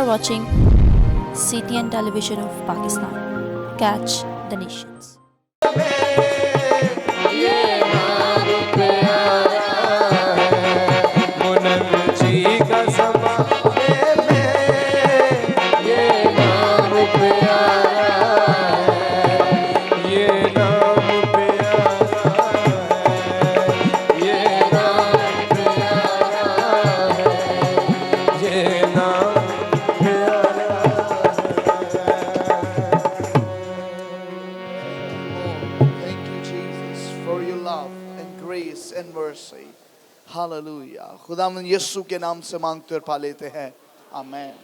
watching CTN Television of Pakistan. Catch the nations. Hallelujah. खुदावंद यीशु के नाम से मांगते और पा लेते हैं, आमीन।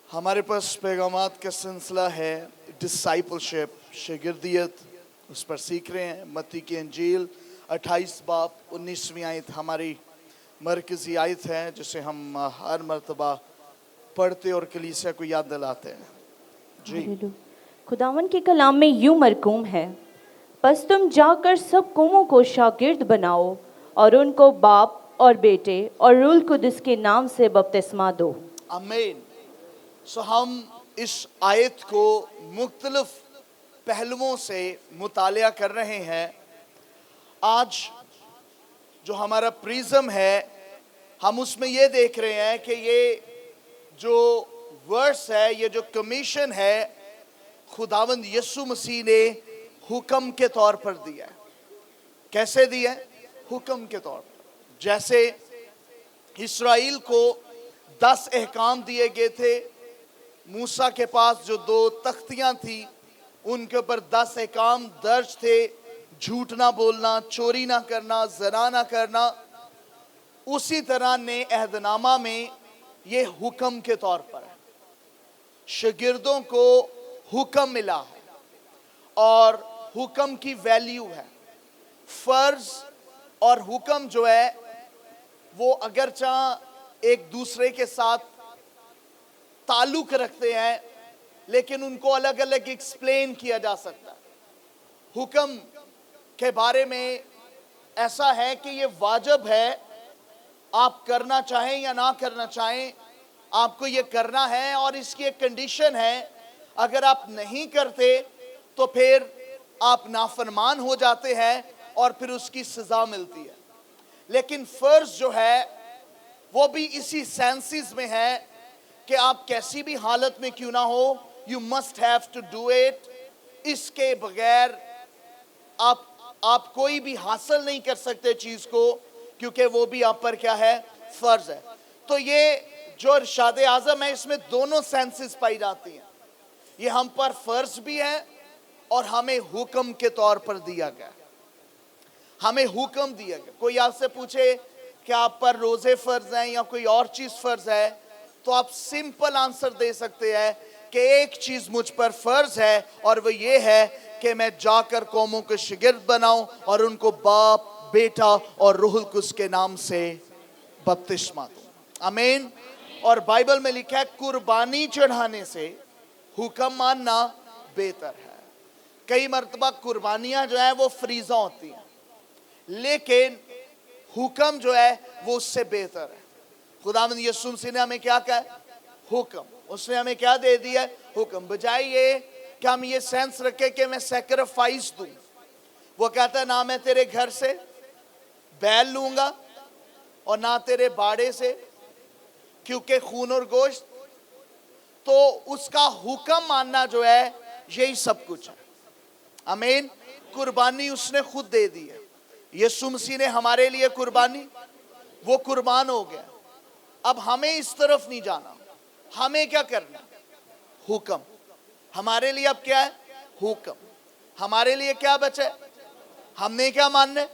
हमारे पास पैगामात का सिलसिला है डिसाइपलशिप, शागिर्दियत, उस पर सीख रहे हैं। मत्ती की इंजील 28 बाब 19वीं आयत हमारी मरकजी आयत है, जिसे हम हर मर्तबा पढ़ते और कलीसिया को याद दिलाते हैं। जी, खुदावन के कलाम में यूं मरकूम है, बस तुम जाकर सब कौमों को शागिर्द बनाओ और उनको बाप और बेटे और रूह कुदस के नाम से बपतिस्मा दो। आमीन। हम इस आयत को मुख्तलिफ पहलुओं से मुतालिया कर रहे हैं। आज जो हमारा प्रिज्म है, हम उसमें ये देख रहे हैं कि ये जो वर्स है, ये जो कमीशन है, खुदावंद यीशु मसीह ने हुक्म के तौर पर दिया है। कैसे दिया है? हुक्म के तौर पर। जैसे इस्राएल को 10 अहकाम दिए गए थे, मूसा के पास जो 2 तख्तियां थी, उनके ऊपर 10 अहकाम दर्ज थे। झूठ ना बोलना, चोरी ना करना, ज़ना ना करना। उसी तरह ने अहदनामा में ये हुक्म के तौर पर है। शागिर्दों को हुक्म मिला है और हुक्म की वैल्यू है। फर्ज और हुक्म जो है वो अगरचा एक दूसरे के साथ ताल्लुक रखते हैं, लेकिन उनको अलग अलग एक्सप्लेन किया जा सकता है। हुक्म के बारे में ऐसा है कि ये वाजिब है, आप करना चाहें या ना करना चाहें, आपको ये करना है। और इसकी एक कंडीशन है, अगर आप नहीं करते तो फिर आप नाफरमान हो जाते हैं और फिर उसकी सज़ा मिलती है। लेकिन फ़र्ज जो है वो भी इसी सेंसेस में है कि आप कैसी भी हालत में क्यों ना हो, you must have to do it. इसके बगैर आप कोई भी हासिल नहीं कर सकते चीज़ को, क्योंकि वो भी आप पर क्या है? फ़र्ज है। तो ये जो इरशाद आज़म है, इसमें दोनों सेंसेस पाई जाती हैं। ये हम पर फ़र्ज भी है और हमें हुक्म के तौर पर दिया गया। हमें हुक्म दिया गया। कोई आपसे पूछे कि आप पर रोज़े फ़र्ज हैं या कोई और चीज़ फ़र्ज है, तो आप सिंपल आंसर दे सकते हैं कि एक चीज़ मुझ पर फ़र्ज है, और वो ये है कि मैं जाकर कौमों के शागिर्द बनाऊं और उनको बाप, बेटा और रूहुल कुद्स के नाम से बपतिस्मा दूं। आमीन। और बाइबल में लिखा है, कुर्बानी चढ़ाने से हुक्म मानना बेहतर है। कई मर्तबा कुर्बानियां जो है वो फरीज़ा होती हैं, लेकिन हुक्म जो है वो उससे बेहतर है। खुदावंद यीशु मसीह ने हमें क्या कहा? हुक्म। उसने हमें क्या दे दिया? हुक्म। बजाय ये कि हम ये सेंस रखें कि मैं सैक्रिफाइस दूं, वो कहता है ना मैं तेरे घर से बैल लूंगा और ना तेरे बाड़े से, क्योंकि खून और गोश्त। तो उसका हुक्म मानना जो है यही सब कुछ है। आमीन। कुर्बानी उसने खुद दे दी है। यीशु मसीह ने हमारे लिए कुर्बानी, वो कुर्बान हो गया। अब हमें इस तरफ नहीं जाना, हमें क्या करना? हुक्म। हमारे लिए अब क्या है? हुक्म। हमारे लिए क्या बचा? हमने क्या मानना है?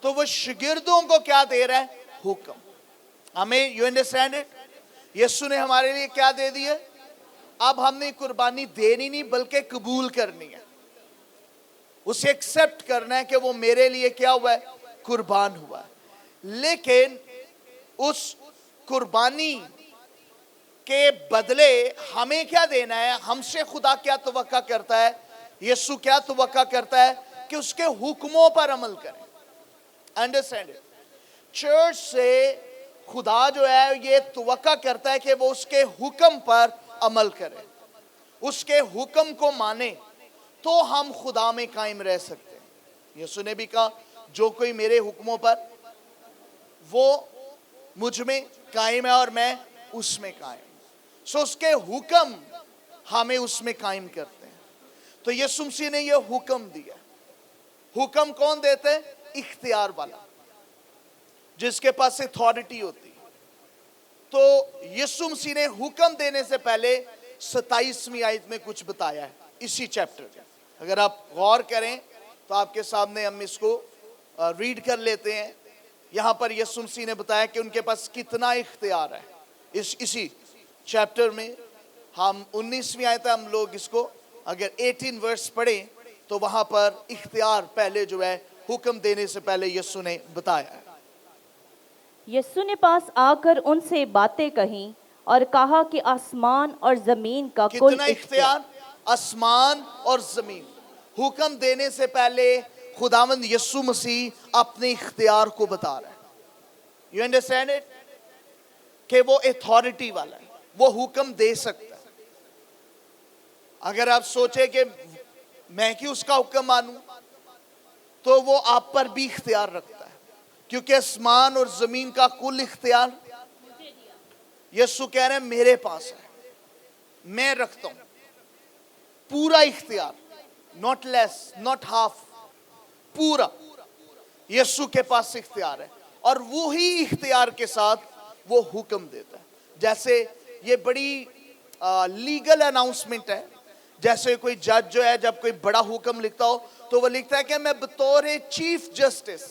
तो वो शागिर्दों को क्या दे रहा है? हुक्म। हमें, यू अंडरस्टैंड इट? यीशु ने हमारे लिए क्या दे दिया? अब हमने कुर्बानी देनी नहीं बल्कि कबूल करनी है, उसे एक्सेप्ट करना है कि वो मेरे लिए क्या हुआ है? कुर्बान हुआ है। लेकिन उस कुर्बानी के बदले हमें क्या देना है? हमसे खुदा क्या तवक्का करता है? यीशु क्या तवक्का करता है? कि उसके हुक्मों पर अमल करें। Understand it? चर्च से خدا جو ہے یہ توقع کرتا ہے کہ وہ اس کے حکم پر عمل کرے, اس کے حکم کو مانے, تو ہم خدا میں قائم رہ سکتے ہیں. یسوع نے بھی کہا جو کوئی میرے حکموں پر, وہ مجھ میں قائم ہے اور میں اس میں قائم. سو اس کے حکم ہمیں اس میں قائم کرتے ہیں. تو یسوع مسیح نے یہ حکم دیا. حکم کون دیتے ہیں؟ اختیار والا, جس کے پاس اتھارٹی ہوتی. تو یسوع مسیح نے حکم دینے سے پہلے 27ویں آیت میں کچھ بتایا ہے اسی چیپٹر میں. اگر آپ غور کریں تو آپ کے سامنے ہم اس کو ریڈ کر لیتے ہیں. یہاں پر یسوع مسیح نے بتایا کہ ان کے پاس کتنا اختیار ہے. اسی چیپٹر میں ہم 19ویں آیت ہے, ہم لوگ اس کو اگر 18 ورس پڑھیں تو وہاں پر اختیار پہلے جو ہے حکم دینے سے پہلے یسوع نے بتایا ہے. یسوع نے پاس آ کر ان سے باتیں کہیں اور کہا کہ آسمان اور زمین کا کل کتنا اختیار؟ آسمان اور زمین. حکم دینے سے پہلے خداوند یسوع مسیح اپنے اختیار کو بتا رہا ہے. You understand it? کہ وہ اتھارٹی والا ہے, وہ حکم دے سکتا ہے. اگر آپ سوچیں کہ میں کیوں اس کا حکم مانوں, تو وہ آپ پر بھی اختیار رکھتا ہے, کیونکہ آسمان اور زمین کا کل اختیار یسوع کہہ رہے ہیں میرے پاس ہے, میں رکھتا ہوں پورا اختیار. not less, not half, پورا یسوع کے پاس اختیار ہے. اور وہی اختیار کے ساتھ وہ حکم دیتا ہے. جیسے یہ بڑی لیگل اناؤنسمنٹ ہے. جیسے کوئی جج جو ہے جب کوئی بڑا حکم لکھتا ہو تو وہ لکھتا ہے کہ میں بطور چیف جسٹس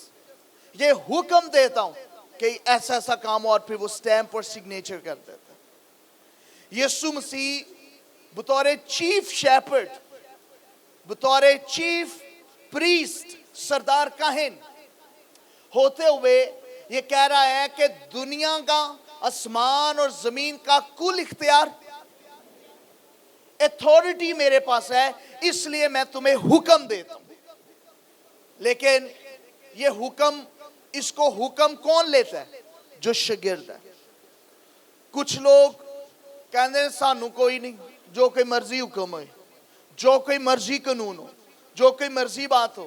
یہ حکم دیتا ہوں کہ ایسا ایسا کام ہو, اور پھر وہ سٹیمپ اور سگنیچر کر دیتا ہے. یسوع مسیح بطور چیف شیپرڈ, بطور چیف پریسٹ, سردار کاہن ہوتے ہوئے یہ کہہ رہا ہے کہ دنیا کا, آسمان اور زمین کا کل اختیار, اتھارٹی میرے پاس ہے, اس لیے میں تمہیں حکم دیتا ہوں. لیکن یہ حکم, اس کو حکم کون لیتا ہے؟ جو شاگرد ہے. کچھ لوگ کہتے ہیں سانو کوئی نہیں, جو کوئی مرضی حکم ہوئے, جو کوئی مرضی قانون ہو, جو کوئی مرضی بات ہو.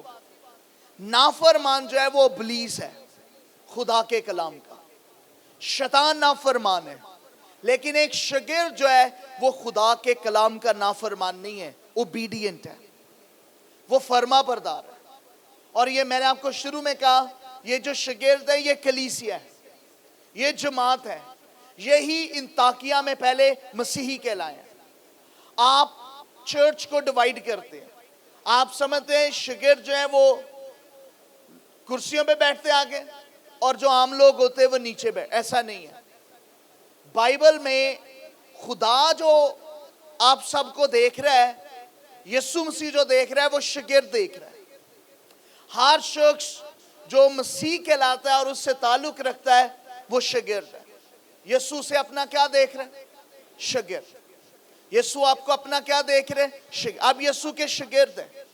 نافرمان جو ہے وہ ابلیس ہے, خدا کے کلام کا. شیطان نافرمان ہے, لیکن ایک شاگرد جو ہے وہ خدا کے کلام کا نافرمان نہیں ہے, اوبیڈینٹ ہے, وہ فرما بردار ہے. اور یہ میں نے آپ کو شروع میں کہا, یہ جو شاگرد ہے یہ کلیسیا ہے, یہ جماعت ہے. یہی انطاکیہ میں پہلے مسیحی کہلائے ہیں. آپ چرچ کو ڈیوائیڈ کرتے ہیں. آپ سمجھتے ہیں شاگرد جو ہے وہ کرسیوں پہ بیٹھتے آگے اور جو عام لوگ ہوتے ہیں وہ نیچے بیٹھ. ایسا نہیں ہے. بائبل میں خدا جو آپ سب کو دیکھ رہا ہے, یسوع مسیح جو دیکھ رہا ہے وہ شاگرد دیکھ رہا ہے. ہر شخص جو مسیح کہلاتا ہے اور اس سے تعلق رکھتا ہے وہ شاگرد ہے. یسوع سے اپنا کیا دیکھ رہے ہیں؟ شاگرد. یسوع آپ کو اپنا کیا دیکھ رہے ہیں؟ شاگرد. اب یسوع کے شاگرد ہیں,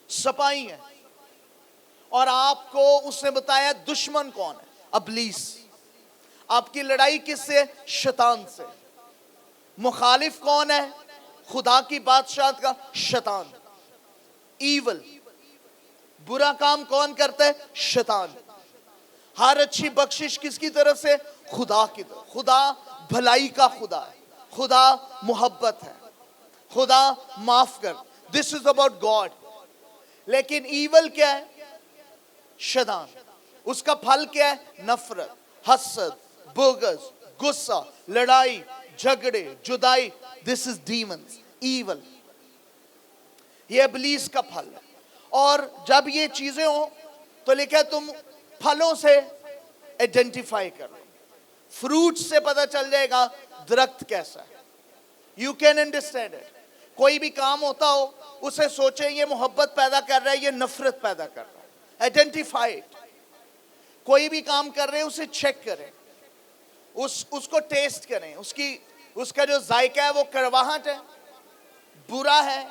سپاہی ہیں, اور آپ کو اس نے بتایا دشمن کون ہے؟ ابلیس. آپ کی لڑائی کس سے؟ شیطان سے. مخالف کون ہے خدا کی بادشاہت کا؟ شیطان. ایول, برا کام کون کرتا ہے؟ شیطان. ہر اچھی بخشش کس کی طرف سے؟ خدا کی طرف. خدا بھلائی کا خدا ہے, خدا محبت ہے, خدا معاف کر. This is about God. لیکن ایول کیا ہے؟ شیطان. اس کا پھل کیا ہے؟ نفرت, حسد, بغض, غصہ, لڑائی, جھگڑے, جدائی. This is demons, evil. یہ ابلیس کا پھل ہے. اور جب یہ چیزیں ہوں تو لکھا تم پھلوں سے ایڈنٹیفائی کرو. فروٹ سے پتہ چل جائے گا درخت کیسا ہے. You can understand it. کوئی بھی کام ہوتا ہو اسے سوچیں یہ محبت پیدا کر رہا ہے, یہ نفرت پیدا کر رہا ہے. Identify it. کوئی بھی کام کر رہے ہیں اسے چیک کریں, اس کو ٹیسٹ کریں. اس کا جو ذائقہ ہے وہ کڑواہٹ ہے, برا ہے,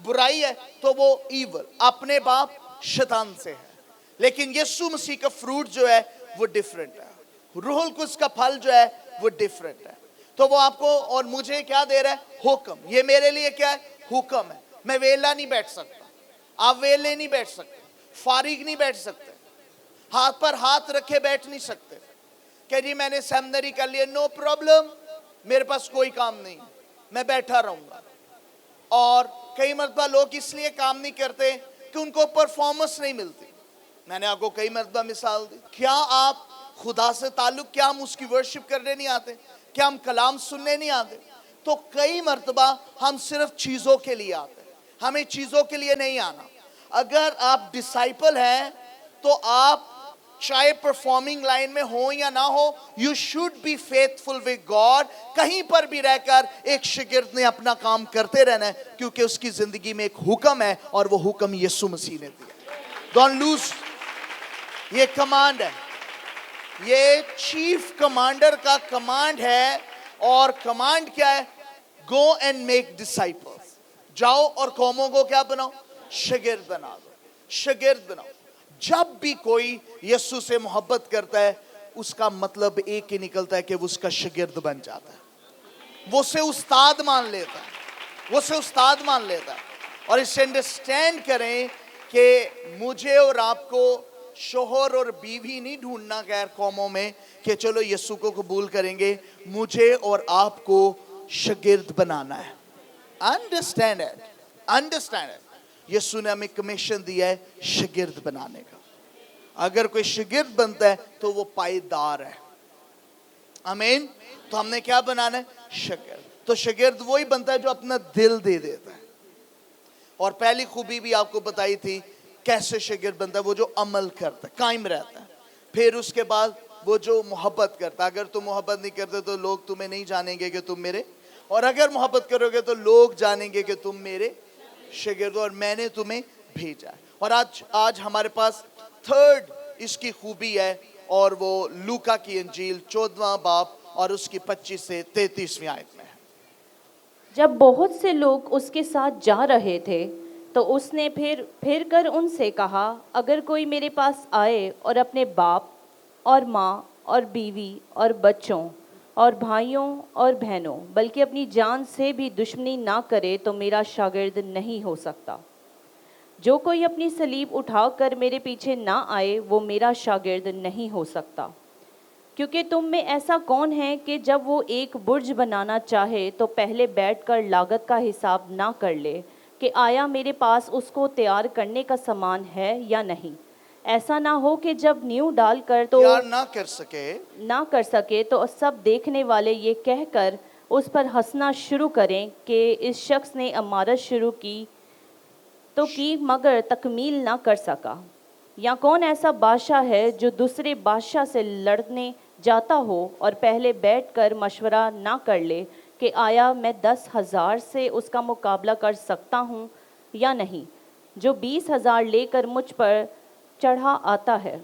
برائی ہے, تو وہ ایول, اپنے باپ شیطان سے ہے. لیکن یسوع مسیح کا فروٹ جو ہے وہ ڈیفرنٹ ہے. रूहुल कुछ का फल जो है वो डिफरेंट है। तो वो आपको और मुझे क्या दे रहा है? हुक्म। ये मेरे लिए क्या है? हुक्म है। मैं वेला नहीं बैठ सकता, आप वेले नहीं बैठ सकते, फारिग नहीं बैठ सकते, हाथ पर हाथ रखे बैठ नहीं सकते कि जी मैंने सेमिनरी कर लिया, नो प्रॉब्लम, मेरे पास कोई काम नहीं, मैं बैठा रहूंगा। और कई मरतबा लोग इसलिए काम नहीं करते कि उनको परफॉर्मेंस नहीं मिलती। मैंने आपको कई मरतबा मिसाल दी। क्या आप खुदा से ताल्लुक, क्या हम उसकी वर्शिप करने नहीं आते? क्या हम कलाम सुनने नहीं आते? तो कई मरतबा हम सिर्फ चीज़ों के लिए आते हैं, हमें चीज़ों के लिए नहीं आना। अगर आप डिसाइपल हैं तो आप चाहे परफॉर्मिंग लाइन में हो या ना हो, you should be faithful with God. कहीं पर भी रहकर एक शागिर्द ने अपना काम करते रहना है, क्योंकि उसकी जिंदगी में एक हुक्म है और वो हुक्म यीशु मसीह ने दिया। डोंट लूज, ये कमांड है, ये चीफ कमांडर का कमांड है। और कमांड क्या है? Go and make disciples. जाओ और कौमों को क्या बनाओ? शागिर्द बना दो, शागिर्द बनाओ। जब भी कोई यीशु से मोहब्बत करता है, उसका मतलब एक ही निकलता है कि वो उसका शागिर्द बन जाता है, वो उसे उस्ताद मान लेता है, वो उसे उस्ताद मान लेता है। और इसे अंडरस्टैंड करें कि मुझे और आपको शोहर और बीवी नहीं ढूंढना गैर कौमों में कि चलो यीशु को कबूल करेंगे, मुझे और आपको शागिर्द बनाना है। Understand it, understand it. यीशु ने हमें कमीशन दिया है शागिर्द बनाने का। अगर कोई शागिर्द बनता है तो वो पायदार है, आमीन। तो हमने क्या बनाना है? शागिर्द। तो शागिर्द वही बनता है जो अपना दिल दे देता है। और पहली खूबी भी आपको बताई थी कैसे शागिर्द बनता है, वो जो अमल करता है, कायम रहता है। फिर उसके बाद वो जो मोहब्बत करता है। अगर तुम मोहब्बत नहीं करते तो लोग तुम्हें नहीं जानेंगे कि तुम मेरे, और अगर मोहब्बत करोगे तो लोग जानेंगे कि तुम मेरे शागिर्द और मैंने तुम्हें भेजा है। और आज हमारे पास थर्ड इसकी खूबी है, और वो लूका की इंजील 14वां बाब और उसकी 25 से 33वीं आयत में है। जब बहुत से लोग उसके साथ जा रहे थे तो उसने फिर कर उनसे कहा, अगर कोई मेरे पास आए और अपने बाप और माँ और बीवी और बच्चों और भाइयों और बहनों, बल्कि अपनी जान से भी दुश्मनी ना करे तो मेरा शागिर्द नहीं हो सकता। जो कोई अपनी सलीब उठाकर मेरे पीछे ना आए वो मेरा शागिर्द नहीं हो सकता। क्योंकि तुम में ऐसा कौन है कि जब वो एक बुर्ज बनाना चाहे तो पहले बैठकर लागत का हिसाब ना कर ले कि आया मेरे पास उसको तैयार करने का सामान है या नहीं। ऐसा ना हो कि जब नींव डालकर तो तैयार ना कर सके तो सब देखने वाले ये कहकर उस पर हंसना शुरू करें कि इस शख्स ने इमारत शुरू की तो की मगर तकमील ना कर सका। या कौन ऐसा बादशाह है जो दूसरे बादशाह से लड़ने जाता हो और पहले बैठकर मशवरा ना कर ले कि आया मैं 10,000 से उसका मुकाबला कर सकता हूँ या नहीं, जो 20,000 लेकर मुझ पर चढ़ा आता है।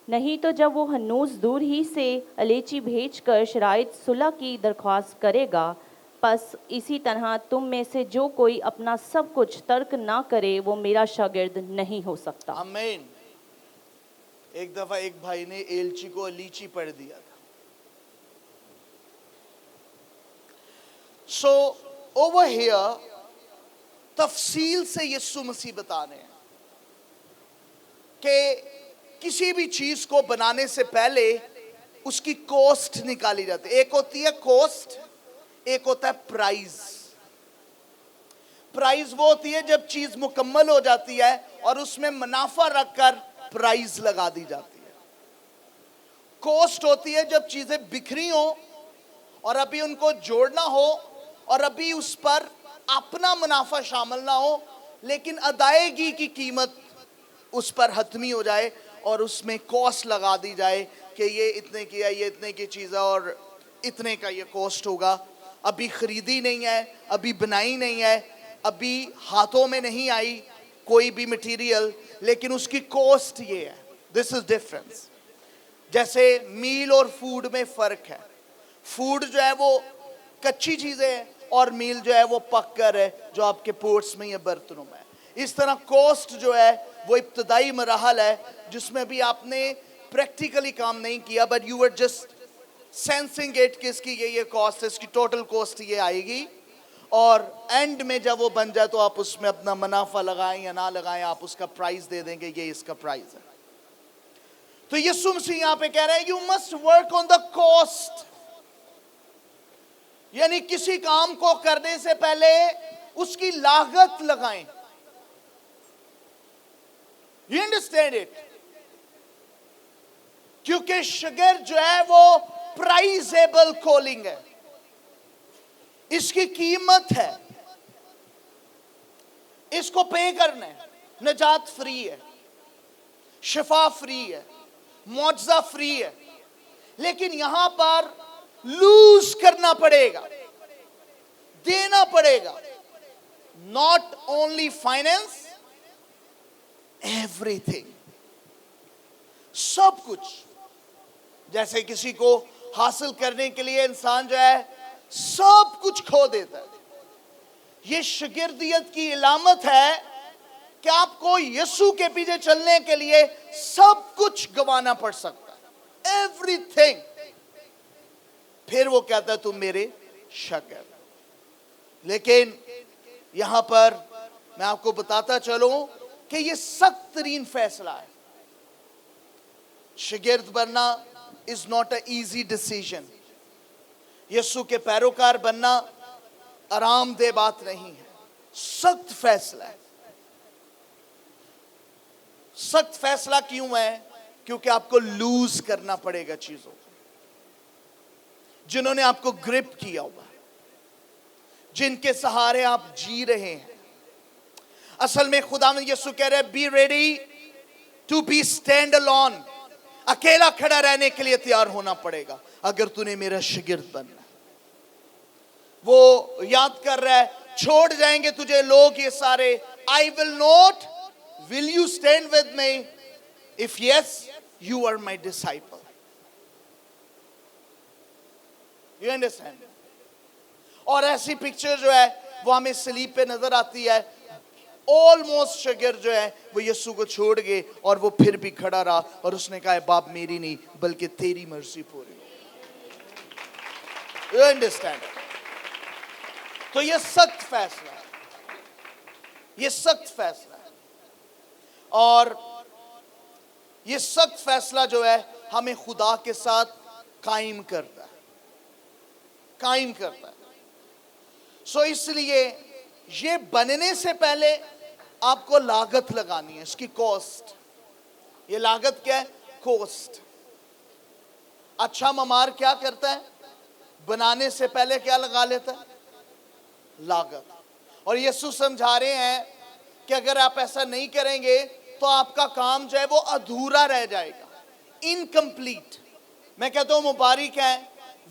नहीं तो जब वो हनूस दूर ही से अलेची भेजकर शराइत सुलह की दरख्वास्त करेगा। बस इसी तरह तुम में से जो कोई अपना सब कुछ तर्क ना करे वो मेरा शागिर्द नहीं हो सकता। आमीन। एक दफा एक भाई ने एलची को लीची पढ़ दिया था। सो ओवर हियर तफसील से यीशु मसीह बता रहे हैं कि किसी भी चीज को बनाने से पहले उसकी कॉस्ट निकाली जाती है। एक होती है कॉस्ट, एक होता है प्राइस। प्राइस वो होती है जब चीज मुकम्मल हो जाती है और उसमें मुनाफा रखकर प्राइस लगा दी जाती है। कॉस्ट होती है जब चीजें बिखरी हो और अभी उनको जोड़ना हो और अभी उस पर अपना मुनाफा शामिल ना हो, लेकिन अदायगी की कीमत उस पर हतमी हो जाए और उसमें कॉस्ट लगा दी जाए कि ये इतने की है, ये इतने की चीज़ है और इतने का ये कॉस्ट होगा। अभी खरीदी नहीं है, अभी बनाई नहीं है, अभी हाथों में नहीं आई कोई भी मटेरियल, लेकिन उसकी कॉस्ट ये है। This is difference. जैसे मील और फूड में फ़र्क है। फूड जो है वो कच्ची चीज़ें हैं और मील जो है वो पककर है जो आपके पोर्ट्स में या बर्तनों में है। इस तरह कॉस्ट जो है वो इब्तदाई मराहल है जिसमें भी आपने प्रैक्टिकली काम नहीं किया, but you were just sensing it कि इसकी ये कॉस्ट है, इसकी टोटल कॉस्ट ये आएगी, और एंड में जब वो बन जाए तो आप उसमें अपना मुनाफा लगाएं या ना लगाएं, आप उसका प्राइस दे देंगे, ये इसका प्राइस है। तो यीशु मसीह यहां पे कह रहे हैं you must work on the cost, यानी किसी काम को करने से पहले उसकी लागत लगाएं। You understand it? क्योंकि शागिर्द जो है वो प्राइजेबल कॉलिंग है, इसकी कीमत है, इसको पे करना है। नजात फ्री है, शिफा फ्री है, मुआवजा फ्री है, लेकिन यहां पर लूज करना पड़ेगा, देना पड़ेगा। नॉट ओनली फाइनेंस, एवरीथिंग, सब कुछ। जैसे किसी को हासिल करने के लिए इंसान जो है सब कुछ खो देता है। ये शागिर्दियत की इलामत है कि आपको यीशु के पीछे चलने के लिए सब कुछ गंवाना पड़ सकता है, एवरीथिंग। फिर वो कहता है तुम मेरे शागिर्द। लेकिन यहां पर मैं आपको बताता चलूं कि ये सख्त तरीन फैसला है। शागिर्द बनना is not a easy decision. यीशु के पैरोकार बनना आरामदेह बात नहीं है, सख्त फैसला है। सख्त फैसला क्यों है? क्योंकि आपको लूज करना पड़ेगा चीजों को, जिन्होंने आपको ग्रिप किया हुआ, जिनके सहारे आप जी रहे हैं। असल में खुदावंद यीशु कह रहे हैं be ready to be stand alone. अकेला खड़ा रहने के लिए तैयार होना पड़ेगा अगर तूने मेरा शागिर्द बनना। वो याद कर रहा है, छोड़ जाएंगे तुझे लोग ये सारे, I will not, will you stand with me? If yes, you are my disciple. You understand? और ऐसी पिक्चर जो है वो हमें सलीब पे नजर आती है। ऑलमोस्ट शागिर्द जो है वो यीशु को छोड़ गए और वो फिर भी खड़ा रहा और उसने कहा बाप मेरी नहीं बल्कि तेरी मर्जी पूरी हो। You understand? तो ये सख्त फैसला है, ये सख्त फैसला है, और ये सख्त फैसला जो है हमें खुदा के साथ कायम करता है, कायम करता है। सो इसलिए ये बनने से पहले आपको लागत लगानी है, इसकी कॉस्ट। ये लागत क्या है? कॉस्ट। अच्छा ममार क्या करता है? बनाने से पहले क्या लगा लेता है? लागत। और यीशु समझा रहे हैं कि अगर आप ऐसा नहीं करेंगे तो आपका काम जो है वो अधूरा रह जाएगा, इनकम्प्लीट। मैं कहता हूं मुबारक है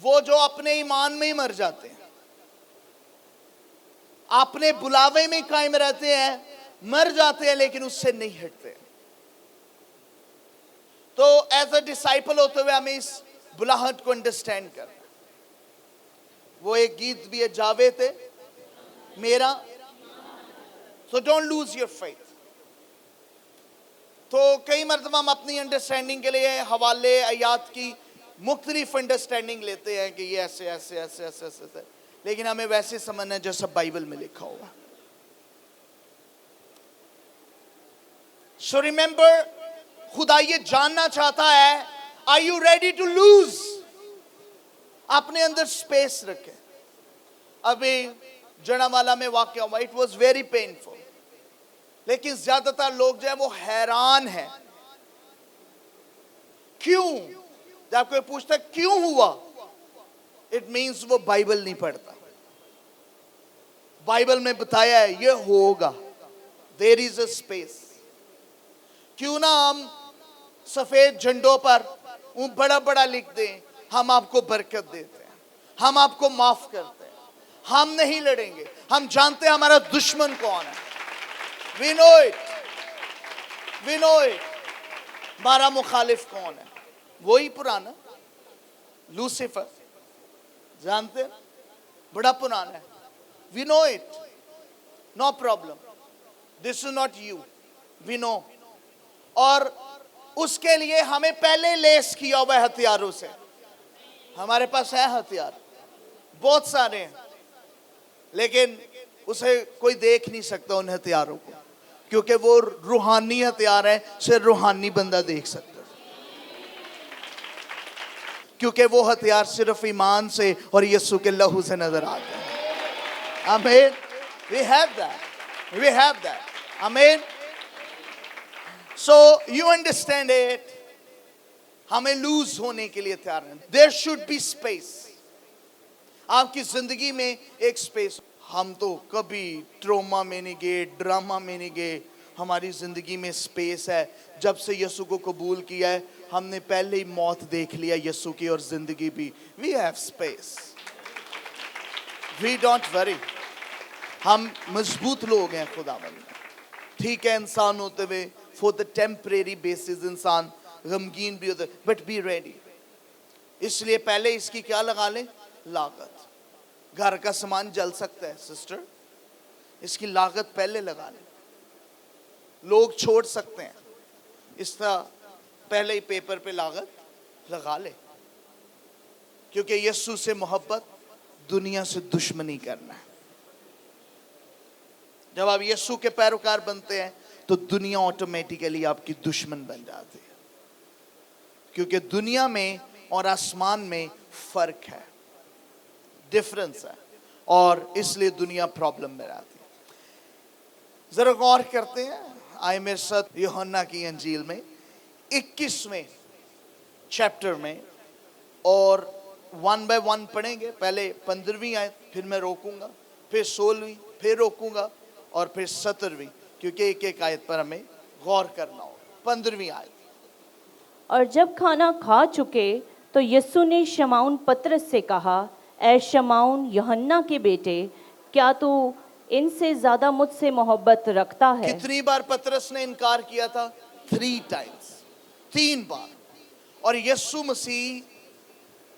वो जो अपने ईमान में ही मर जाते हैं, अपने बुलावे में कायम रहते हैं, मर जाते हैं लेकिन उससे नहीं हटते। तो एज अ डिसाइपल होते हुए हमें इस बुलाहट को अंडरस्टैंड करना। वो एक गीत भी है, जावे थे मेरा, so don't lose your faith. तो कई मर्तबा हम अपनी अंडरस्टैंडिंग के लिए हवाले आयात की मुख्तलिफ अंडरस्टैंडिंग लेते हैं कि ये ऐसे ऐसे ऐसे ऐसे ऐसे, लेकिन हमें वैसे समझना है जैसा बाइबल में लिखा हुआ। सो रिमेंबर, खुदा ये जानना चाहता है, are you ready to lose? अपने अंदर स्पेस रखें। अभी जड़ावाला में वाकया हुआ, इट वॉज वेरी पेनफुल, लेकिन ज्यादातर लोग जो है वो हैरान है। क्यों? जब कोई पूछता क्यों हुआ, इट मीन्स वो बाइबल नहीं पढ़ता। बाइबल में बताया है ये होगा, देयर इज अ स्पेस। क्यों ना हम सफेद झंडों पर बड़ा बड़ा लिख दें, हम आपको बरकत देते हैं, हम आपको माफ करते हैं, हम नहीं लड़ेंगे, हम जानते हैं हमारा दुश्मन कौन है। We know it, we know it. हमारा मुखालिफ कौन है? वही पुराना लूसीफर, जानते हैं, बड़ा पुराना है। We know it, no problem, this is not you, we know. और اس کے لیے ہمیں پہلے لیس کیا ہوا ہے ہتھیاروں سے. ہمارے پاس ہے ہتھیار بہت سارے ہیں, لیکن اسے کوئی دیکھ نہیں سکتا ان ہتھیاروں کو, کیونکہ وہ روحانی ہتھیار ہے, صرف روحانی بندہ دیکھ سکتا ہے, کیونکہ وہ ہتھیار صرف ایمان سے اور یسوع کے لہو سے نظر آتے ہیں. آمین. We have that. We have that. Amen. So you understand it. ہمیں لوز ہونے کے لیے تیار ہیں. There should be space. آپ کی زندگی میں ایک سپیس. ہم تو کبھی ٹروما میں نہیں گئے, ڈراما میں نہیں گئے. ہماری زندگی میں سپیس ہے. جب سے یسوع کو قبول کیا ہے ہم نے پہلے ہی موت دیکھ لیا یسوع کی, اور زندگی بھی. We have space. We don't worry. ہم مضبوط لوگ ہیں خداوند میں. ٹھیک ہے انسان ہوتے ہوئے for the temporary basis انسان غمگین بھی ہوتا ہے, but be ready. اس لیے پہلے اس کی کیا لگا لیں, لاگت. گھر کا سامان جل سکتا ہے سسٹر, اس کی لاگت پہلے لگا لیں. لوگ چھوڑ سکتے ہیں, اس طرح پہلے ہی پیپر پہ لاگت لگا لے, کیونکہ یسوع سے محبت دنیا سے دشمنی کرنا ہے. جب آپ یسوع کے پیروکار بنتے ہیں تو دنیا آٹومیٹیکلی آپ کی دشمن بن جاتی ہے, کیونکہ دنیا میں اور آسمان میں فرق ہے, ڈفرنس ہے, اور اس لیے دنیا پرابلم میں رہتی ہے. ذرا غور کرتے ہیں, آئے میرے ساتھ یوحنا کی انجیل میں 21ویں چیپٹر میں, اور 1 by 1 پڑھیں گے. پہلے 15ویں آیت, پھر میں روکوں گا, پھر 16ویں, پھر روکوں گا, اور پھر 17ویں, کیونکہ ایک ایک آیت پر ہمیں غور کرنا ہو. 15ویں آیت. اور جب کھانا کھا چکے تو یسوع نے شمعون پطرس سے کہا, اے شمعون یوحنا کے بیٹے, کیا تو ان سے زیادہ مجھ سے محبت رکھتا ہے؟ کتنی بار پطرس نے انکار کیا تھا؟ 3 times, 3 بار. اور یسوع مسیح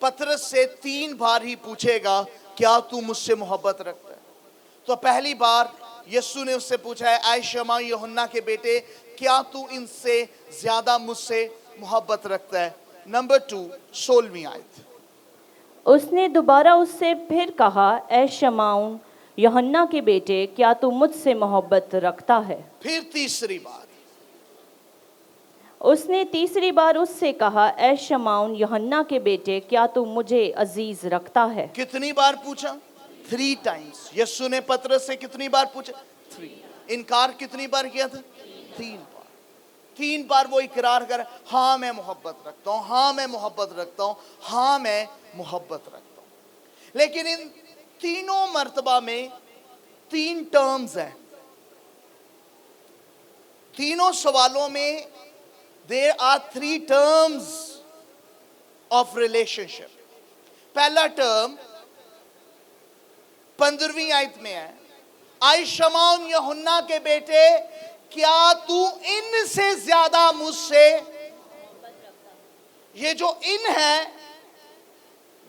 پطرس سے 3 بار ہی پوچھے گا, کیا تو مجھ سے محبت رکھتا ہے؟ تو پہلی بار یسوع نے اس سے پوچھا ہے, اے شمعون یوحنا کے بیٹے, کیا تو ان سے زیادہ مجھ سے محبت رکھتا ہے؟ نمبر 2, 16ویں آیت. اس نے دوبارہ اس سے پھر کہا, اے شمعون یوحنا کے بیٹے, کیا تو مجھ سے محبت رکھتا ہے؟ پھر تیسری بار. اس نے تیسری بار اس سے کہا, اے شمعون یوحنا کے بیٹے, کیا تو مجھے عزیز رکھتا ہے؟ کتنی بار پوچھا؟ 3 times. یسوع نے پطرس سے کتنی بار پوچھا؟ 3. انکار کتنی بار کیا تھا؟ 3 بار. 3 بار وہ اقرار کر, ہاں میں محبت رکھتا ہوں, ہاں میں محبت رکھتا ہوں, ہاں میں محبت رکھتا ہوں. لیکن ان تینوں مرتبہ میں 3 ٹرمز ہیں. تینوں سوالوں میں there are 3 terms of relationship. پہلا ٹرم 15ویں آیت میں ہے, اے شمعون یوحنا کے بیٹے, کیا تو ان سے زیادہ مجھ سے. یہ جو ان ہے,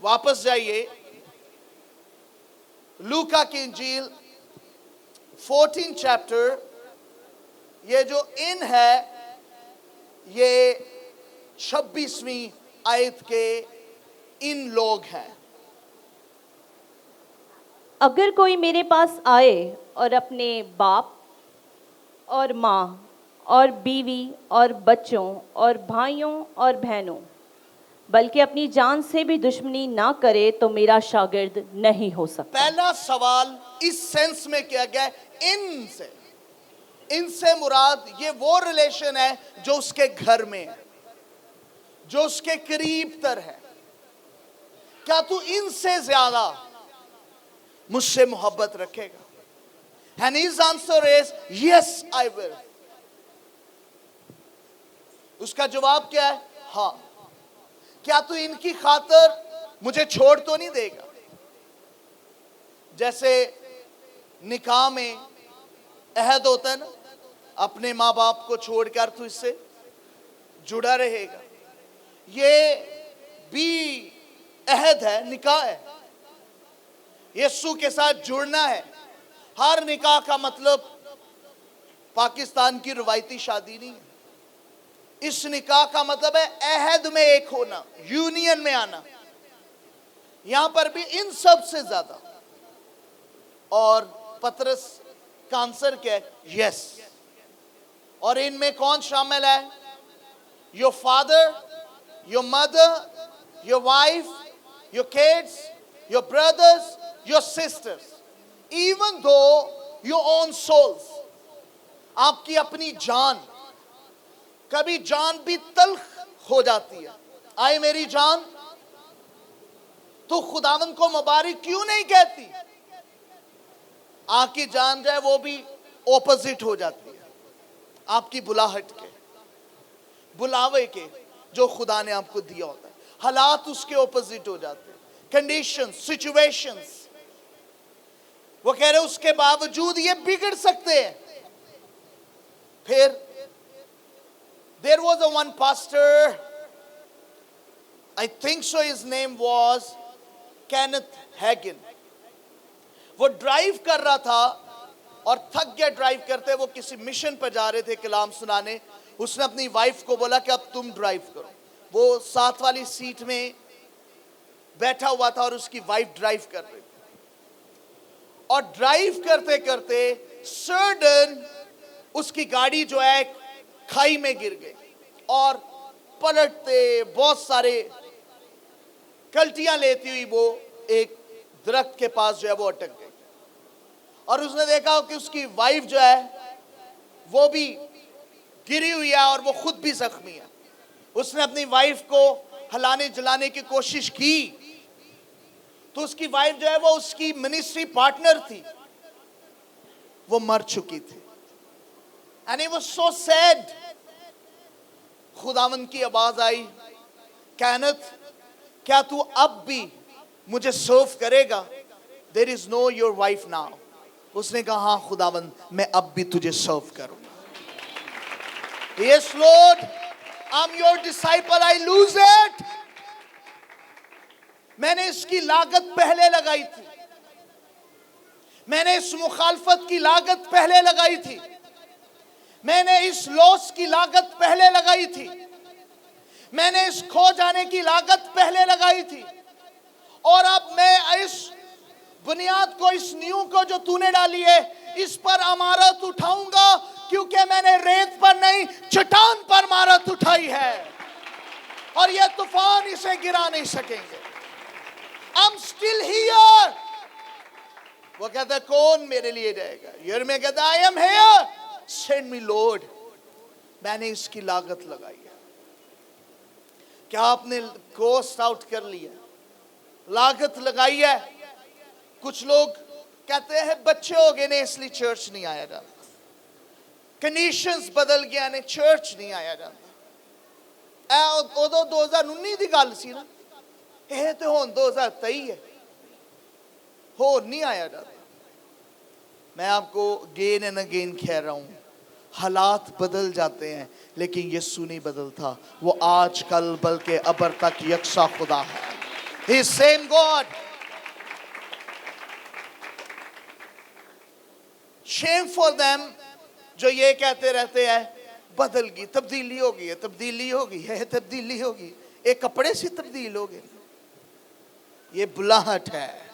واپس جائیے لوکا کی انجیل 14 چیپٹر, یہ جو ان ہے یہ 26ویں آیت کے ان لوگ ہیں. اگر کوئی میرے پاس آئے اور اپنے باپ اور ماں اور بیوی اور بچوں اور بھائیوں اور بہنوں بلکہ اپنی جان سے بھی دشمنی نہ کرے تو میرا شاگرد نہیں ہو سکتا. پہلا سوال اس سینس میں کیا گیا ہے, ان سے. ان سے مراد یہ وہ ریلیشن ہے جو اس کے گھر میں ہے, جو اس کے قریب تر ہے. کیا تو ان سے زیادہ مجھ سے محبت رکھے گا؟ And his answer is yes I will. اس کا جواب کیا ہے؟ ہاں. کیا تو ان کی خاطر مجھے چھوڑ تو نہیں دے گا؟ جیسے نکاح میں عہد ہوتا ہے نا, اپنے ماں باپ کو چھوڑ کر تو اس سے جڑا رہے گا. یہ بھی عہد ہے, نکاح ہے, یسوع کے ساتھ جڑنا ہے. ہر نکاح کا مطلب پاکستان کی روایتی شادی نہیں ہے. इस निकाह का मतलब है अहद में एक होना, यूनियन में आना। यहां पर भी इन सब से ज्यादा। और पतरस का आंसर क्या है? यस। और इनमें कौन शामिल है? Your father, your mother, your wife, your kids, your brothers, your sisters, even though your own souls. आपकी अपनी जान, कभी जान भी तल्ख हो जाती है। आए मेरी जान, तो खुदावंद को मुबारक क्यों नहीं कहती? आपकी जान जो है वो भी ऑपोजिट हो जाती है आपकी बुलाहट के, बुलावे के जो खुदा ने आपको दिया होता है। हालात उसके ऑपोजिट हो जाते हैं, कंडीशन, सिचुएशंस। वो कह रहे उसके बावजूद ये बिगड़ सकते हैं। फिर there was a one pastor, I think so, his name was Kenneth Hagin. वो ड्राइव कर रहा था और थक गया ड्राइव करते। वो किसी मिशन पर जा रहे थे कलाम सुनाने। उसने अपनी वाइफ को बोला कि अब तुम ड्राइव करो। वो साथ वाली सीट में बैठा हुआ था और उसकी वाइफ ड्राइव कर रही थी। और ड्राइव करते करते सडन उसकी गाड़ी जो है खाई में गिर गई और पलटते बहुत सारे कल्टियां लेती हुई वो एक दरख्त के पास जो है वो अटक गई। और उसने देखा कि उसकी वाइफ जो है वो भी गिरी हुई है और वो खुद भी जख्मी है। उसने अपनी वाइफ को हिलाने जलाने की कोशिश की तो उसकी वाइफ जो है वो उसकी मिनिस्ट्री पार्टनर थी, वो मर चुकी थी। And it was so sad. खुदावंद की आवाज आई, कैनथ, क्या तू अब भी मुझे सर्व करेगा? There is no your wife now. उसने कहा हाँ खुदावंद, मैं अब भी तुझे सर्व करूंगा। Yes Lord, I'm your disciple, I lose it. मैंने इसकी लागत पहले लगाई थी, मैंने इस मुखालफत की लागत पहले लगाई थी, मैंने इस लॉस की लागत पहले लगाई थी, मैंने इस खो जाने की लागत पहले लगाई थी। और अब मैं इस बुनियाद को, इस नींव को जो तूने डाली है, इस पर अमारत उठाऊंगा, क्योंकि मैंने रेत पर नहीं चट्टान पर इमारत उठाई है और यह तूफान इसे गिरा नहीं सकेंगे। I'm still here. वो कहता है कौन मेरे लिए जाएगा? यिर्मयाह कहता है I am here. Send me Lord. मैंने इसकी लागत लगाई है। क्या आपने कॉस्ट आउट कर लिया? लागत लगाई है? कुछ लोग कहते हैं बच्चे हो गए ने इसलिए चर्च नहीं आया जाता, कंडीशंस बदल गया ने चर्च नहीं आया जाता। उदो 2019 की गल सी ना, यह तो हुण 2023 है, होर नहीं आया जाता। मैं आपको अगेन एंड अगेन कह रहा हूं, हालात बदल जाते हैं लेकिन यीशु नहीं बदलता। वो आज कल बल्कि अबर तक यकसा खुदा है। He is same God. Shame for them जो ये कहते रहते हैं बदल गई, तब्दीली हो गई है, तब्दीली हो गई है, तब्दीली होगी, एक कपड़े से तब्दील हो गए। ये बुलाहट है,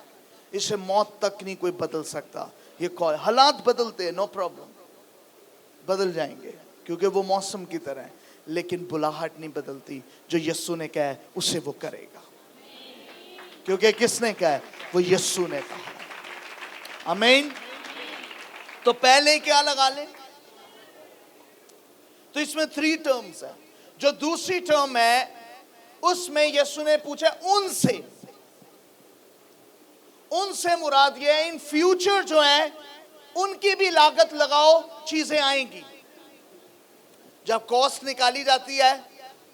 इसे मौत तक नहीं कोई बदल सकता। ये कौन? हालात बदलते हैं, नो प्रॉब्लम, बदल जाएंगे क्योंकि वो मौसम की तरह है, लेकिन बुलाहट नहीं बदलती। जो यीशु ने कहा है उसे वो करेगा, क्योंकि किसने कहा है? वो यीशु ने कहा। आमीन। तो पहले क्या लगा ले? तो इसमें 3 टर्म्स है। जो दूसरी टर्म है उसमें यीशु ने पूछा उनसे, उनसे मुराद ये है इन फ्यूचर जो है उनकी भी लागत लगाओ, चीजें आएंगी। जब कॉस्ट निकाली जाती है,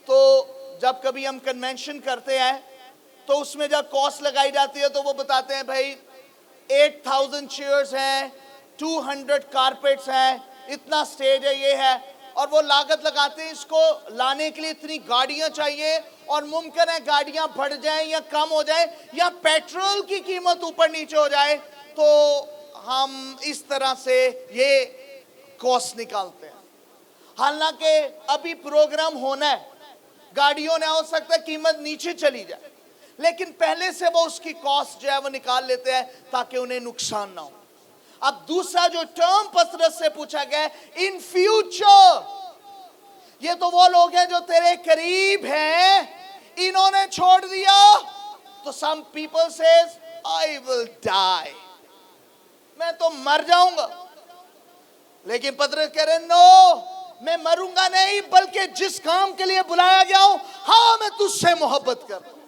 तो जब कभी हम कन्वेंशन करते हैं तो उसमें जब कॉस्ट लगाई जाती है तो वो बताते हैं भाई 8000 चेयर्स हैं, 200 कारपेट्स हैं, इतना स्टेज है, ये है, और वो लागत लगाते हैं इसको लाने के लिए इतनी गाड़ियां चाहिए और मुमकिन है गाड़ियां बढ़ जाएं या कम हो जाए या पेट्रोल की कीमत ऊपर नीचे हो जाए, तो हम इस तरह से ये कॉस्ट निकालते हैं। حالانکہ ابھی پروگرام ہونا ہے, گاڑیوں نے ہو سکتا ہے قیمت نیچے چلی جائے, لیکن پہلے سے وہ اس کی کاسٹ جو ہے وہ نکال لیتے ہیں تاکہ انہیں نقصان نہ ہو. اب دوسرا جو ٹرم پطرس سے پوچھا گیا ہے, ان فیوچر, یہ تو وہ لوگ ہیں جو تیرے قریب ہیں, انہوں نے چھوڑ دیا. تو some people says I will die, میں تو مر جاؤں گا. لیکن پطرس کہہ رہے نو, میں مروں گا نہیں, بلکہ جس کام کے لیے بلایا گیا ہوں, ہاں میں تجھ سے محبت کر رہا ہوں.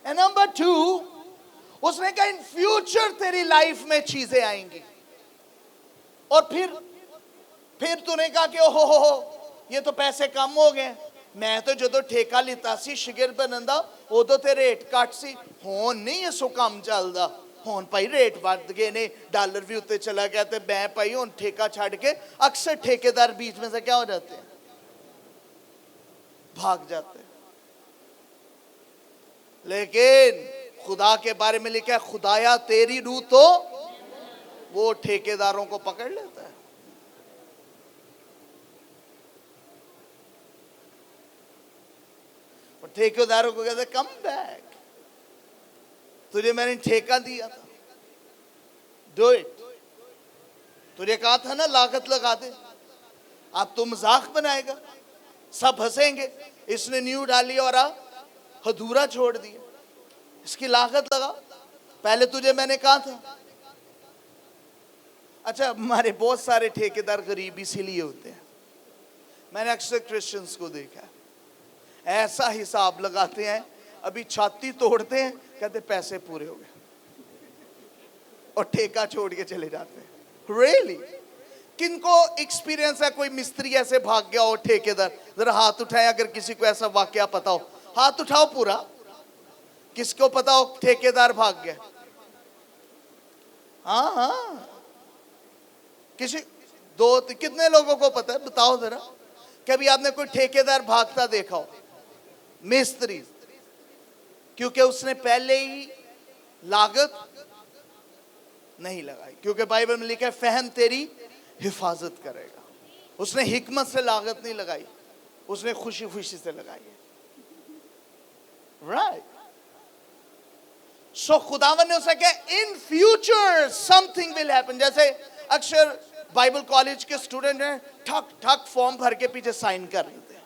And number 2, اس نے کہا ان فیوچر تیری لائف میں چیزیں آئیں گی. اور پھر تو نے کہا کہ اوہ یہ تو پیسے کم ہو گئے, میں تو جدو ٹھیکہ لیتا سی شگرد بنندا وہ تو تے ریٹ کٹ سی, ہون نہیں یہ سو کم چلدا, ہون پائی ریٹ بڑھ گئے نے, ڈالر بھی اتے چلا گیا تے میں پائی ہون ٹھیکہ چھاڑ کے. اکثر ٹھیکیدار بیچ میں سے کیا ہو جاتے ہیں, بھاگ جاتے ہیں. لیکن خدا کے بارے میں لکھا ہے خدایا تیری روح تو وہ ٹھیکیداروں کو پکڑ لیتا ہے. اور ٹھیکیداروں کو کہتے ہیں کم بیک, تجھے میں نے ٹھیکہ دیا تھا, ڈو اٹ. تجھے کہا تھا نا لاگت لگا دے, اب تو مذاق بنائے گا, سب ہنسیں گے, اس نے نیو ڈالی اور ادھورا چھوڑ دیا, اس کی لاگت لگا, پہلے تجھے میں نے کہا تھا. اچھا ہمارے بہت سارے ٹھیکیدار غریب اسی لیے ہوتے ہیں. میں نے اکثر کرسچنز کو دیکھا ہے, ایسا حساب لگاتے ہیں, ابھی چھاتی توڑتے ہیں, کہتے پیسے پورے ہو گئے, اور ٹھیکہ چھوڑ کے چلے جاتے ہیں. ریئلی کن کو ایکسپیرینس ہے, کوئی مستری ایسے بھاگ گیا ہو ٹھیکیدار, ذرا ہاتھ اٹھائیں اگر کسی کو ایسا واقعہ پتا ہو, ہاتھ اٹھاؤ پورا. کس کو پتا ہو ٹھیکیدار بھاگ گیا؟ ہاں کسی دو کتنے لوگوں کو پتا ہے, بتاؤ ذرا. کبھی آپ نے کوئی ٹھیکیدار بھاگتا دیکھا ہو؟ مستری, کیونکہ اس نے پہلے ہی لاگت نہیں لگائی, کیونکہ بائبل میں لکھا ہے فہم تیری حفاظت کرے گا. اس نے حکمت سے لاگت نہیں لگائی, اس نے خوشی خوشی سے لگائی ہے. رائٹ. سو خداوند نے اسے کہا in future some thing will happen. جیسے اکثر بائبل کالج کے اسٹوڈنٹ ہیں, ٹھک ٹھک فارم بھر کے پیچھے سائن کر لیتے ہیں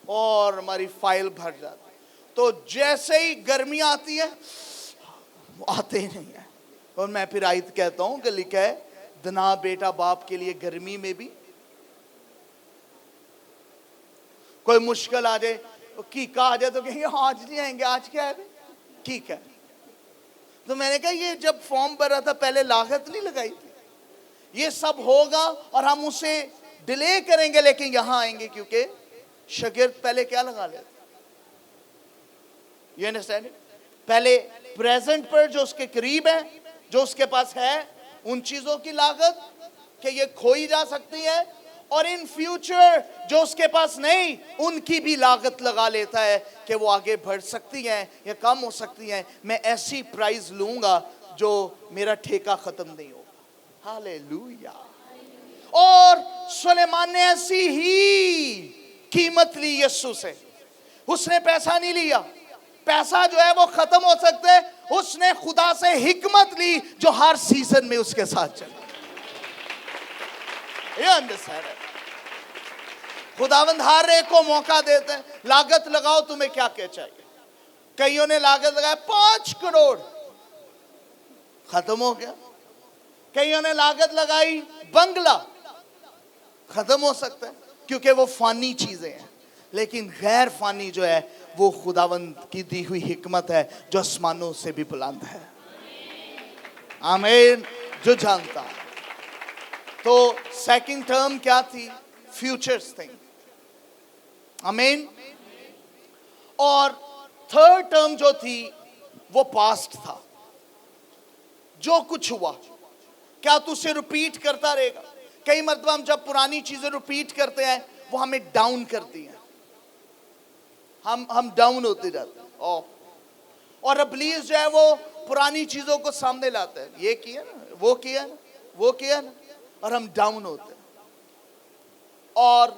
اور ہماری فائل بھر جاتی ہے. تو جیسے ہی گرمی آتی ہے آتے ہی نہیں ہے. اور میں پھر آیت کہتا ہوں کہ لکھا ہے دنا بیٹا باپ کے لیے گرمی میں بھی کوئی مشکل آ جائے, کی کہا جائے تو کہیں گے آج نہیں آئیں گے, آج کیا ہے ٹھیک ہے. تو میں نے کہا یہ جب فارم بھرا تھا پہلے لاگت نہیں لگائی تھی. یہ سب ہوگا اور ہم اسے ڈیلے کریں گے, لیکن یہاں آئیں گے کیونکہ شاگرد پہلے کیا لگا لیتے, یہ انڈرسٹینڈ, پہلے پریزنٹ پر جو اس کے قریب ہے, جو اس کے پاس ہے, ان چیزوں کی لاگت کہ یہ کھوئی جا سکتی ہے, اور ان فیوچر جو اس کے پاس نہیں ان کی بھی لاگت لگا لیتا ہے کہ وہ آگے بڑھ سکتی ہیں یا کم ہو سکتی ہیں. میں ایسی پرائز لوں گا جو میرا ٹھیکہ ختم نہیں ہوگا. ہاللیلویا. اور سلیمان نے ایسی ہی قیمت لی یسوع سے, اس نے پیسہ نہیں لیا, پیسہ جو ہے وہ ختم ہو سکتے, اس نے خدا سے حکمت لی جو ہر سیزن میں اس کے ساتھ چلے. یہ اندرسٹینڈ ہے. خداوند ہر ایک کو موقع دیتے ہیں, لاگت لگاؤ, تمہیں کیا چاہیے. کئیوں نے لاگت لگایا 5 کروڑ, ختم ہو گیا. کئیوں نے لاگت لگائی بنگلہ, ختم ہو سکتا ہے کیونکہ وہ فانی چیزیں ہیں. لیکن غیر فانی جو ہے وہ خداوند کی دی ہوئی حکمت ہے جو آسمانوں سے بھی بلند ہے. آمین. جو جانتا. تو سیکنڈ ٹرم کیا تھی؟ Futures thing. آمین. اور تھرڈ ٹرم جو تھی وہ پاسٹ تھا. جو کچھ ہوا کیا تو اسے ریپیٹ کرتا رہے گا؟ کئی مرتبہ ہم جب پرانی چیزیں ریپیٹ کرتے ہیں وہ ہمیں ڈاؤن کرتی ہیں, ہم ڈاؤن ہوتے جاتے ہیں. اور ابلیس جو ہے وہ پرانی چیزوں کو سامنے لاتا ہے, یہ کیا نا वो किया ना, वो किया ना, और हम डाउन होते हैं और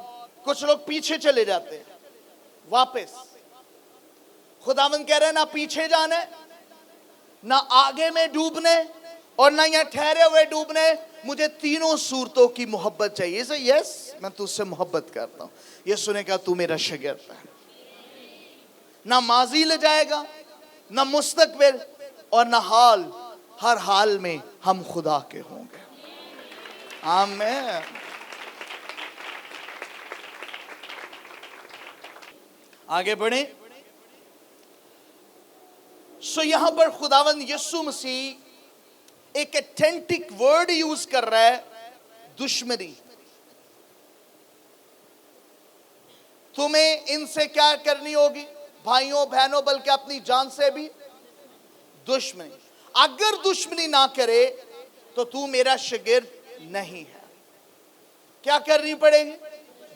कुछ लोग पीछे चले जाते हैं वापस। खुदावंद कह रहे हैं ना पीछे जाना है, ना आगे में डूबने और ना यहाँ ठहरे हुए डूबने, मुझे तीनों सूरतों की मोहब्बत चाहिए। से यस, मैं तुझसे मोहब्बत करता हूँ। यीशु ने कहा तू मेरा शागिर्द है। ना माजी ले जाएगा, ना मुस्तकबिल, और ना हाल, हर हाल में हम खुदा के होंगे। आमीन। आगे बढ़े। सो यहां पर खुदावंद यीशु मसीह एक ऑथेंटिक वर्ड यूज कर रहा है, दुश्मनी। तुम्हें इनसे क्या करनी होगी भाइयों बहनों, बल्कि अपनी जान से भी दुश्मनी। अगर दुश्मनी ना करे तो तू मेरा शागिर्द नहीं है। क्या करनी पड़ेगी?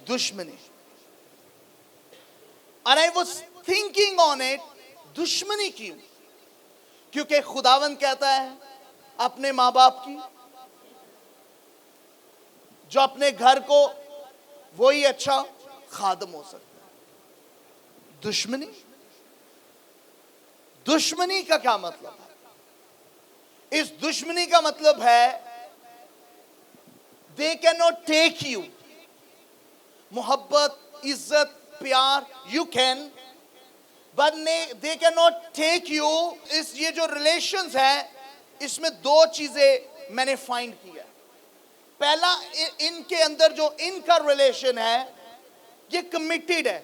दुश्मनी। And I was thinking on it, दुश्मनी क्यों? क्योंकि खुदावंद कहता है अपने माँ बाप की, जो अपने घर को वही अच्छा खादम हो सकता है। दुश्मनी, दुश्मनी का क्या मतलब है? इस दुश्मनी का मतलब है they can not take you. मोहब्बत, इज्जत, प्यार you can, but they can not take you. इस ये जो रिलेशंस है, इसमें दो चीजें मैंने फाइंड किया। पहला, इनके अंदर जो इनका रिलेशन है ये कमिटेड है।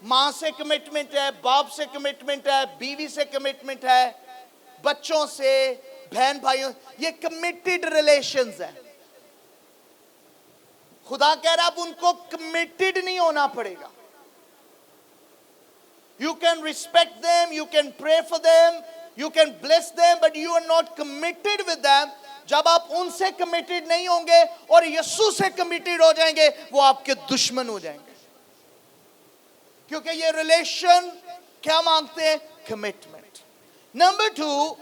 मां से कमिटमेंट है, बाप से कमिटमेंट है, बीवी से कमिटमेंट है, बच्चों से, बहन भाइयों, ये कमिटेड रिलेशंस है। खुदा कह रहा अब उनको कमिटेड नहीं होना पड़ेगा। You can respect them, you can pray for them, you can bless them, but you are not committed with them. जब आप उनसे कमिटेड नहीं होंगे और यीशु से कमिटेड हो जाएंगे, वो आपके दुश्मन हो जाएंगे। क्योंकि ये रिलेशन क्या मांगते हैं? कमिटमेंट। नंबर 2,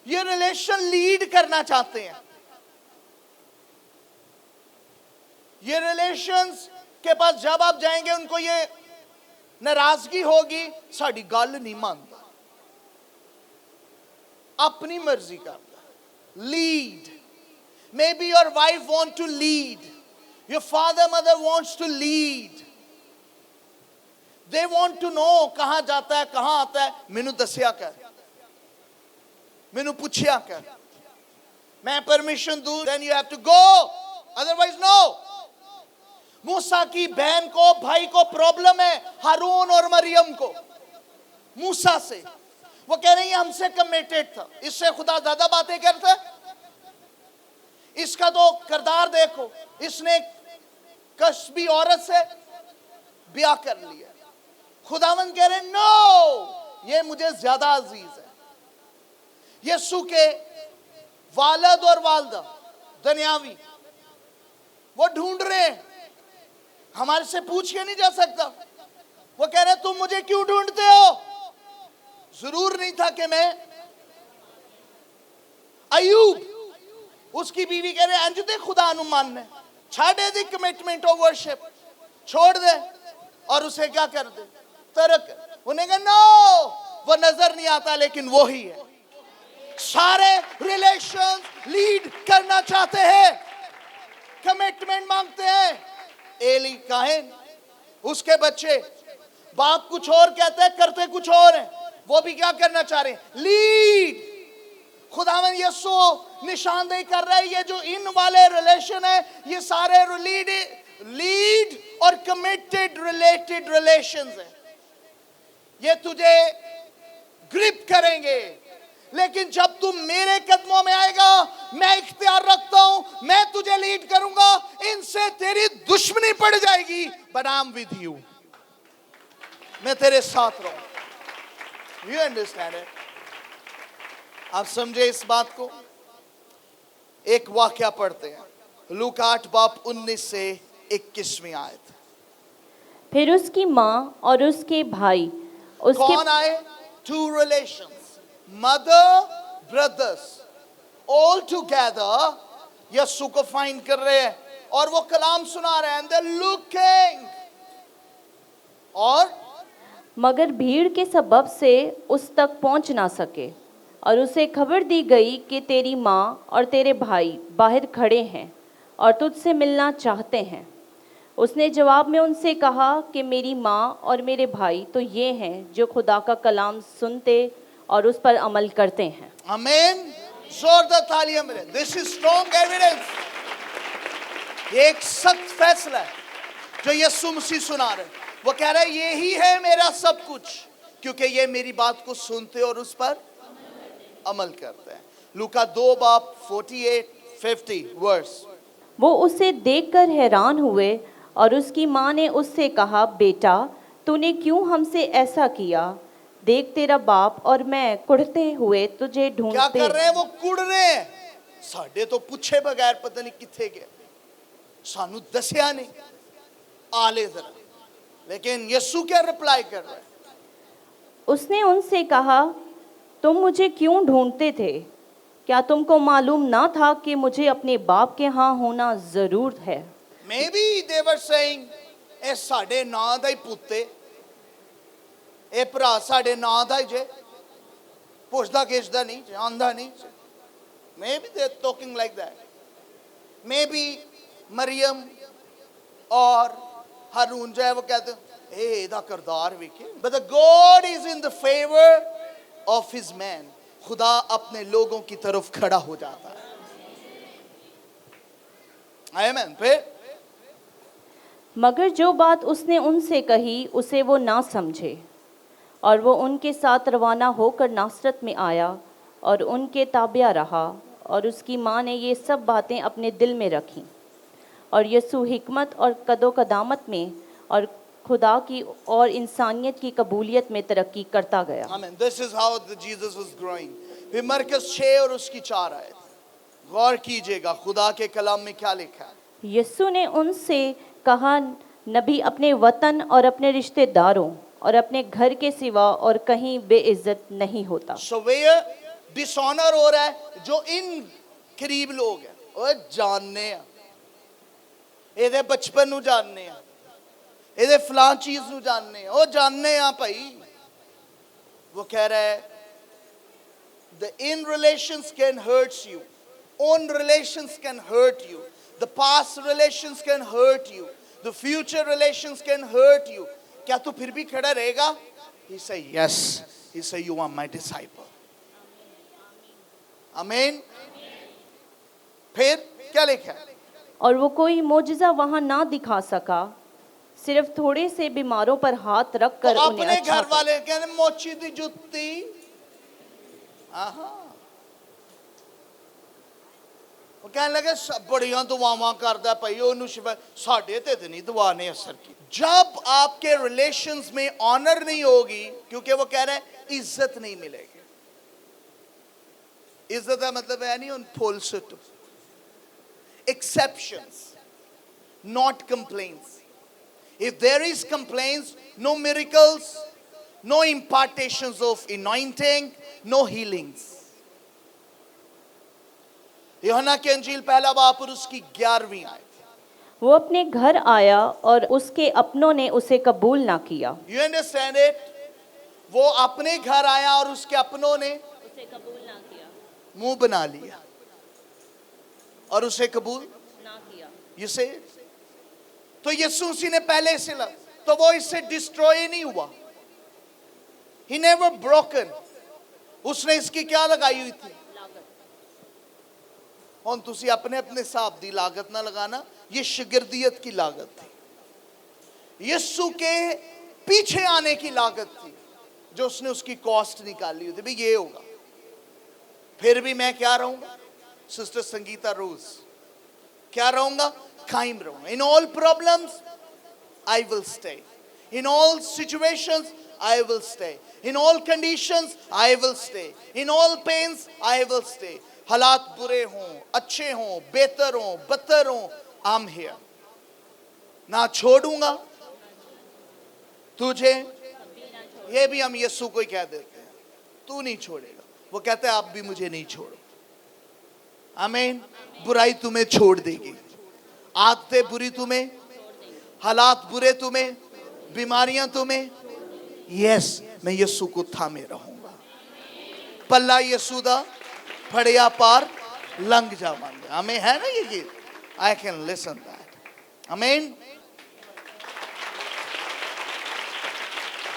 ये रिलेशन लीड करना चाहते हैं। ये रिलेशंस के पास जब आप जाएंगे, उनको ये नाराजगी होगी, साड़ी गल नहीं मानता, अपनी मर्जी करता। Lead. May be your wife want to lead, your father mother wants to lead, they want to know कहां जाता है, कहां आता है, मैनू दसिया कर, मैनू पूछिया कर, मैं परमिशन दूं, then you have to go, otherwise no. मूसा की बहन को, भाई को प्रॉब्लम है, हारून और मरियम को, मूसा से। वो कह रही है हमसे कमिटेड था, इससे खुदा ज्यादा बातें करता है। इसका तो किरदार देखो, इसने कस्बी औरत से ब्याह कर लिया। खुदावंद कह रहे नो, ये मुझे ज्यादा अजीज है। यीशु के वालिद और वालदा दुनियावी, वो ढूंढ रहे हैं, हमारे से पूछ के नहीं जा सकता। वो कह रहे तुम मुझे क्यों ढूंढते हो? जरूर नहीं था कि मैं अयूब, उसकी बीवी कह रहे अंज दे खुदा नु मानने, छाड़े दी कमिटमेंट ऑफ वर्शिप, छोड़ दे और उसे क्या कर दे, तरक। उन्हें कहा नो, वो नजर नहीं आता लेकिन वो ही है। सारे रिलेशन लीड करना चाहते हैं, कमिटमेंट मांगते हैं। एली काहिन, उसके बच्चे, बाप कुछ और कहते हैं, करते कुछ और है, वो भी क्या करना चाह रहे हैं? लीड। खुदावंद यीशु निशानदेही कर रहा है, ये जो इन वाले रिलेशन है, ये सारे लीड और कमिटेड रिलेटेड रिलेशंस है। ये तुझे ग्रिप करेंगे, लेकिन जब तुम मेरे कदमों में आएगा, मैं इख्तियार रखता हूं, मैं तुझे लीड करूंगा, इनसे तेरी दुश्मनी पड़ जाएगी, but I am with you, मैं तेरे साथ रहूं। You understand it? आप समझे इस बात को? एक वाकया पढ़ते हैं, लूका 8 बाब 19 से 21वीं आयत। फिर उसकी माँ और उसके भाई उसके कौन आए? 2 relations, mother brothers, all together Yesu को फाइंड कर रहे हैं और वो कलाम सुना रहे हैं and they're looking और मगर भीड़ के सबब से उस तक पहुंच ना सके और उसे खबर दी गई कि तेरी माँ और तेरे भाई बाहर खड़े हैं और तुझसे मिलना चाहते हैं। उसने जवाब में उनसे कहा कि मेरी माँ और मेरे भाई तो ये हैं जो खुदा का कलाम सुनते और उस पर अमल करते हैं। आमीन। जोरदार तालियां मेरे। This is strong evidence. ये एक सख्त फैसला है जो यीशु मसीह सुना रहे हैं। वो कह रहा है यही है मेरा सब कुछ, क्योंकि ये मेरी बात को सुनते और उस पर अमल करते हैं। लूका 2:48-50 वर्स। वो उसे देखकर हैरान हुए और उसकी माँ ने उससे कहा, बेटा तूने क्यों हमसे ऐसा किया? देख तेरा बाप और मैं कुढ़ते हुए तुझे क्या ढूंढते। कर रहे हैं? वो कुड़ रहे हैं। साढ़े तो पूछे बगैर पता नहीं किथे गए, सानू दसिया नहीं, आले जरा। लेकिन यीशु क्या रिप्लाई कर रहा है? उसने उनसे कहा, तुम मुझे क्यों ढूंढते थे? क्या तुमको मालूम ना था कि मुझे अपने बाप के यहाँ होना जरूर है? Maybe they were saying, ए साढ़े नां दा ही पुत्ते, ए भरा साढ़े नां दा ही जे, पुछदा किसदा नहीं, आंदा नहीं। Maybe they're talking like that. Maybe Maryam और हारून जो है वो कहते हैं, ए इदा करदार वेखे। But the God is in the favor of his man. खुदा अपने लोगों की तरफ खड़ा हो जाता है। आमीन। फिर मगर जो बात उसने उनसे कही उसे वो ना समझे और वो उनके साथ रवाना होकर नासरत में आया और उनके ताबिया रहा और उसकी माँ ने ये सब बातें अपने दिल में रखीं और यीशु हिकमत और कदो-कदामत में और खुदा की और इंसानियत की कबूलियत में तरक्की करता गया। Amen. This is how the Jesus was growing. फिर मरकज़ 6 और उसकी 4 आयत गौर कीजिएगा खुदा के कलाम में क्या लिखा है। यीशु ने उनसे कहा, नबी अपने वतन और अपने रिश्तेदारों और अपने घर के सिवा और कहीं बेइज्जत नहीं होता। So where dishonor हो रहा है, जो इन करीब लोग हैं वो जानने हैं, ਇਹਦੇ बचपन ਨੂੰ जानने हैं, ਇਹਦੇ फलां चीज ਨੂੰ जानने हैं, वो जानने हैं भाई। वो कह रहा है the in relations can hurt you, on relations can hurt you, the past relations can hurt you, the future relations can hurt you. क्या तू फिर भी खड़ा रहेगा? He said yes. He said you are my disciple. Amen. फिर क्या लिखा है? और वो कोई मोजज़ा वहाँ ना दिखा सका, सिर्फ थोड़े से बीमारों पर हाथ रख कर तो उन्हें अपने अच्छा घर वाले कहने मोची दी जुत्ती। वो कहने लगे बड़ियां दुआवां करदा भाई ओनू शिफा, साडे ते नहीं दुआ ने असर की। जब आपके रिलेशंस में ऑनर नहीं होगी, क्योंकि वो कह रहे हैं इज्जत नहीं मिलेगी। इज्जत का मतलब है नहीं उन फुल सुट, exceptions, not complaints. If there is complaints, no miracles, no impartations of anointing, no healings. यूहन्ना की अंजील पहला बाब और उसकी 11वीं आयत। वो अपने घर आया और उसके अपनों ने उसे कबूल ना किया। You understand it? वो अपने घर आया और उसके अपनों ने उसे कबूल ना किया, मुंह बना लिया और उसे कबूल ना किया। You say it? तो यीशु मसीह ने पहले से लगा, तो वो इससे डिस्ट्रॉय नहीं हुआ। He never broken. उसने इसकी क्या लगाई हुई थी? और तुसी अपने अपने हिसाब दी लागत ना लगाना, ये शिगिर्दियत की लागत थी, यीशु के पीछे आने की लागत थी, जो उसने उसकी कॉस्ट निकाली हुई थी। भाई ये होगा, फिर भी मैं क्या रहूंगा? सिस्टर संगीता रोज क्या रहूंगा? कायम रहूंगा। In all problems I will stay, in all situations I will stay, in all conditions I will stay, in all pains I will stay. हालात बुरे हों, अच्छे हों, बेहतर हों, बदतर हों, I'm here. ना छोड़ूंगा तुझे। ये भी हम यीशु को ही कह देते हैं, तू नहीं छोड़ेगा। वो कहते हैं आप भी मुझे नहीं छोड़ो। आमीन। बुराई तुम्हें छोड़ देगी, आदतें बुरी तुम्हें, हालात बुरे तुम्हें, बीमारियां तुम्हें, यस मैं यीशु को थामे रहूंगा। पल्ला यीशु दा फड़िया पार लंघ जावांगे। आमीन है ना ये गीत? I can listen that. आमीन।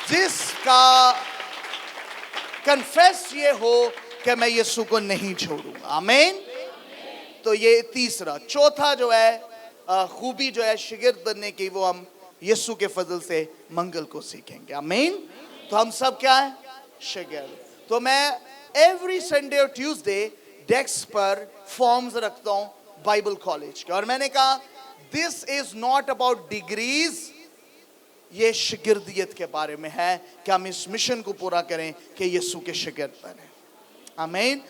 जिसका कन्फेस ये हो कि मैं यीशु को नहीं छोड़ूंगा। आमीन। तो ये तीसरा। चौथा जो है खूबी जो है शागिर्द बनने की, वो हम यीशु के फजल से मंगल को सीखेंगे। आमीन। तो हम सब क्या है? शागिर्द। तो मैं एवरी संडे और ट्यूसडे डेस्क पर फॉर्म्स रखता हूँ बाइबल कॉलेज के, और मैंने कहा this is not about degrees, ये शागिर्दियत के बारे में है कि हम इस मिशन को पूरा करें कि यीशु के शागिर्द बने। आमीन।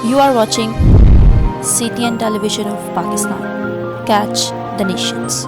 You are watching CTN Television of Pakistan. Catch the Nations.